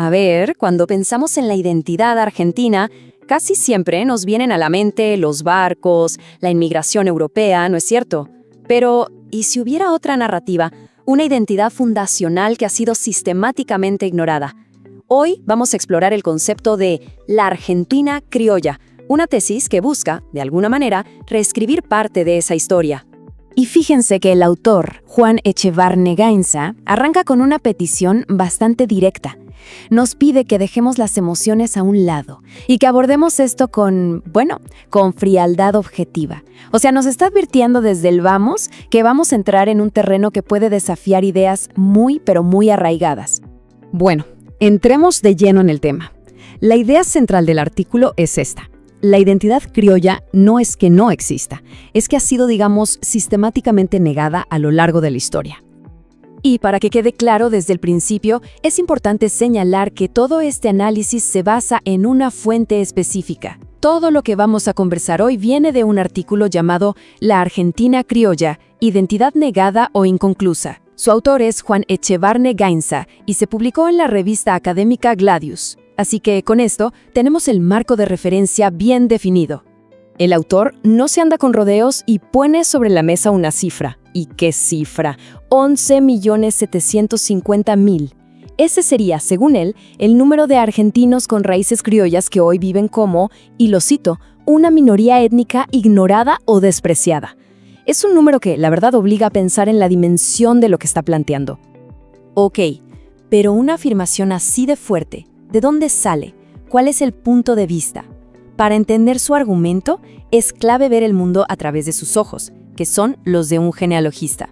A ver, cuando pensamos en la identidad argentina, casi siempre nos vienen a la mente los barcos, la inmigración europea, ¿no es cierto? Pero, ¿y si hubiera otra narrativa, una identidad fundacional que ha sido sistemáticamente ignorada? Hoy vamos a explorar el concepto de la Argentina criolla, una tesis que busca, de alguna manera, reescribir parte de esa historia. Y fíjense que el autor, Juan Echevarne Gainza, arranca con una petición bastante directa. Nos pide que dejemos las emociones a un lado y que abordemos esto con frialdad objetiva. O sea, nos está advirtiendo desde el vamos que vamos a entrar en un terreno que puede desafiar ideas pero muy arraigadas. Bueno, entremos de lleno en el tema. La idea central del artículo es esta. La identidad criolla no es que no exista, es que ha sido, sistemáticamente negada a lo largo de la historia. Y para que quede claro desde el principio, es importante señalar que todo este análisis se basa en una fuente específica. Todo lo que vamos a conversar hoy viene de un artículo llamado La Argentina criolla, identidad negada o inconclusa. Su autor es Juan Echevarne Gainza y se publicó en la revista académica Gladius. Así que con esto tenemos el marco de referencia bien definido. El autor no se anda con rodeos y pone sobre la mesa una cifra. ¿Y qué cifra? 11.750.000. Ese sería, según él, el número de argentinos con raíces criollas que hoy viven como, y lo cito, una minoría étnica ignorada o despreciada. Es un número que, la verdad, obliga a pensar en la dimensión de lo que está planteando. Ok, pero una afirmación así de fuerte, ¿de dónde sale? ¿Cuál es el punto de vista? Para entender su argumento, es clave ver el mundo a través de sus ojos, que son los de un genealogista.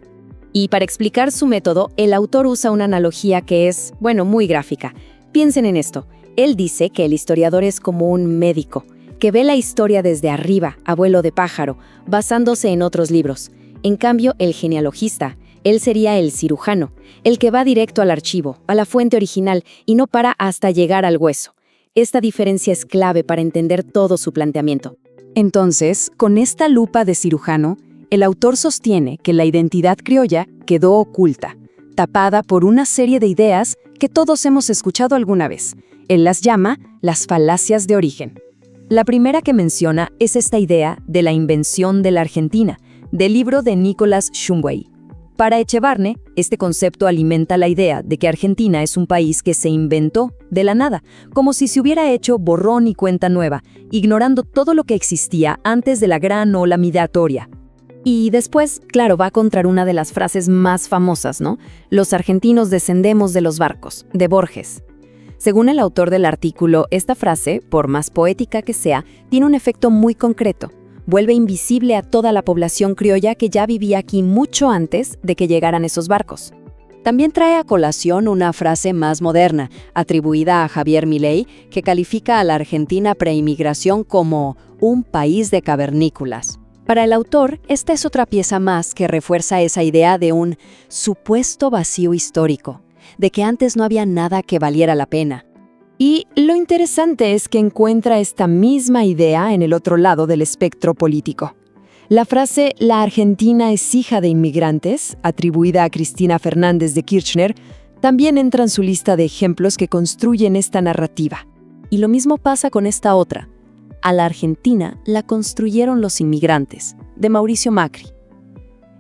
Y para explicar su método, el autor usa una analogía que es, muy gráfica. Piensen en esto. Él dice que el historiador es como un médico, que ve la historia desde arriba, a vuelo de pájaro, basándose en otros libros. En cambio, el genealogista, él sería el cirujano, el que va directo al archivo, a la fuente original, y no para hasta llegar al hueso. Esta diferencia es clave para entender todo su planteamiento. Entonces, con esta lupa de cirujano, el autor sostiene que la identidad criolla quedó oculta, tapada por una serie de ideas que todos hemos escuchado alguna vez. Él las llama las falacias de origen. La primera que menciona es esta idea de la invención de la Argentina, del libro de Nicolás Shumway. Para Echevarne, este concepto alimenta la idea de que Argentina es un país que se inventó de la nada, como si se hubiera hecho borrón y cuenta nueva, ignorando todo lo que existía antes de la gran ola migratoria. Y después, claro, va contra una de las frases más famosas, ¿no? Los argentinos descendemos de los barcos, de Borges. Según el autor del artículo, esta frase, por más poética que sea, tiene un efecto muy concreto. Vuelve invisible a toda la población criolla que ya vivía aquí mucho antes de que llegaran esos barcos. También trae a colación una frase más moderna, atribuida a Javier Milei, que califica a la Argentina preinmigración como un país de cavernícolas. Para el autor, esta es otra pieza más que refuerza esa idea de un supuesto vacío histórico, de que antes no había nada que valiera la pena. Y lo interesante es que encuentra esta misma idea en el otro lado del espectro político. La frase «La Argentina es hija de inmigrantes», atribuida a Cristina Fernández de Kirchner, también entra en su lista de ejemplos que construyen esta narrativa. Y lo mismo pasa con esta otra. A la Argentina la construyeron los inmigrantes, de Mauricio Macri.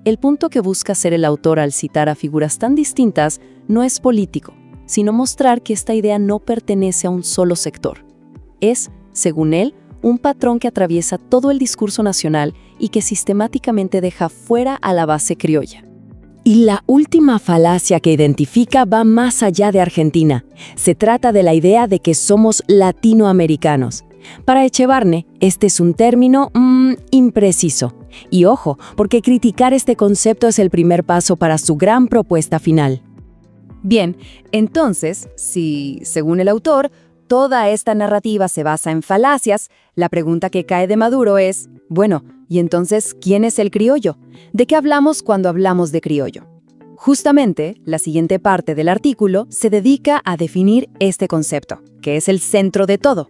El punto que busca hacer el autor al citar a figuras tan distintas no es político, sino mostrar que esta idea no pertenece a un solo sector. Es, según él, un patrón que atraviesa todo el discurso nacional y que sistemáticamente deja fuera a la base criolla. Y la última falacia que identifica va más allá de Argentina. Se trata de la idea de que somos latinoamericanos. Para Echevarne, este es un término impreciso. Y ojo, porque criticar este concepto es el primer paso para su gran propuesta final. Bien, entonces, si, según el autor, toda esta narrativa se basa en falacias, la pregunta que cae de Maduro es, ¿y entonces quién es el criollo? ¿De qué hablamos cuando hablamos de criollo? Justamente, la siguiente parte del artículo se dedica a definir este concepto, que es el centro de todo.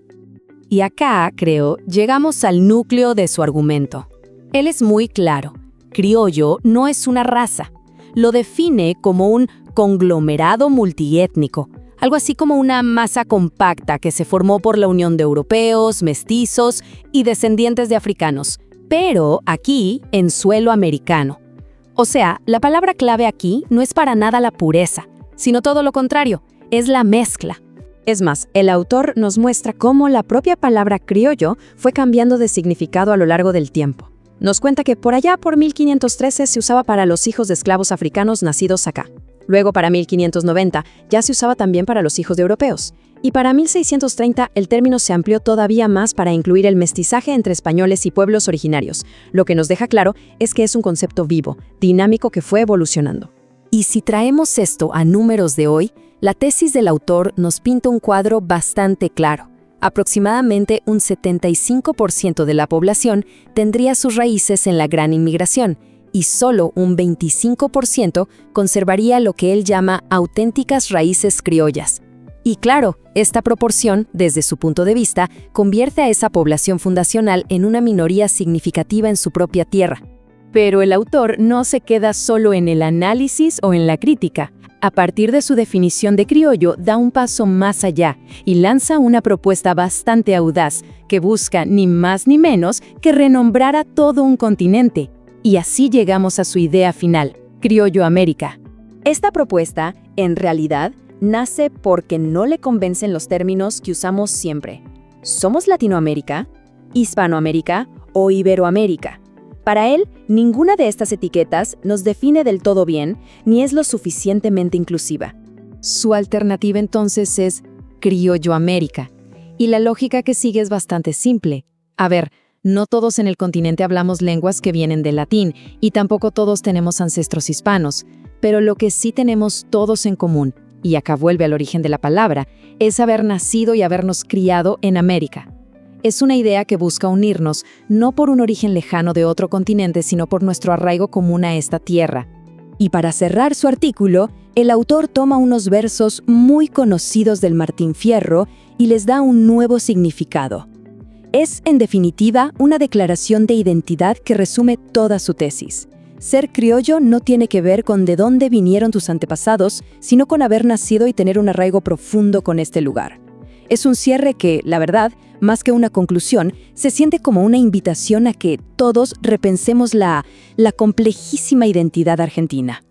Y acá, creo, llegamos al núcleo de su argumento. Él es muy claro. Criollo no es una raza. Lo define como un conglomerado multiétnico, algo así como una masa compacta que se formó por la unión de europeos, mestizos y descendientes de africanos, pero aquí en suelo americano. O sea, la palabra clave aquí no es para nada la pureza, sino todo lo contrario, es la mezcla. Es más, el autor nos muestra cómo la propia palabra criollo fue cambiando de significado a lo largo del tiempo. Nos cuenta que por allá por 1513 se usaba para los hijos de esclavos africanos nacidos acá. Luego para 1590 ya se usaba también para los hijos de europeos. Y para 1630 el término se amplió todavía más para incluir el mestizaje entre españoles y pueblos originarios. Lo que nos deja claro es que es un concepto vivo, dinámico que fue evolucionando. Y si traemos esto a números de hoy, la tesis del autor nos pinta un cuadro bastante claro. Aproximadamente un 75% de la población tendría sus raíces en la gran inmigración y solo un 25% conservaría lo que él llama auténticas raíces criollas. Y claro, esta proporción, desde su punto de vista, convierte a esa población fundacional en una minoría significativa en su propia tierra. Pero el autor no se queda solo en el análisis o en la crítica. A partir de su definición de criollo, da un paso más allá y lanza una propuesta bastante audaz que busca ni más ni menos que renombrar a todo un continente. Y así llegamos a su idea final, Criollo América. Esta propuesta, en realidad, nace porque no le convencen los términos que usamos siempre. ¿Somos Latinoamérica, Hispanoamérica o Iberoamérica? Para él, ninguna de estas etiquetas nos define del todo bien ni es lo suficientemente inclusiva. Su alternativa entonces es Criollo América. Y la lógica que sigue es bastante simple. A ver, no todos en el continente hablamos lenguas que vienen del latín y tampoco todos tenemos ancestros hispanos, pero lo que sí tenemos todos en común, y acá vuelve al origen de la palabra, es haber nacido y habernos criado en América. Es una idea que busca unirnos, no por un origen lejano de otro continente, sino por nuestro arraigo común a esta tierra. Y para cerrar su artículo, el autor toma unos versos muy conocidos del Martín Fierro y les da un nuevo significado. Es, en definitiva, una declaración de identidad que resume toda su tesis. Ser criollo no tiene que ver con de dónde vinieron tus antepasados, sino con haber nacido y tener un arraigo profundo con este lugar. Es un cierre que, la verdad, más que una conclusión, se siente como una invitación a que todos repensemos la complejísima identidad argentina.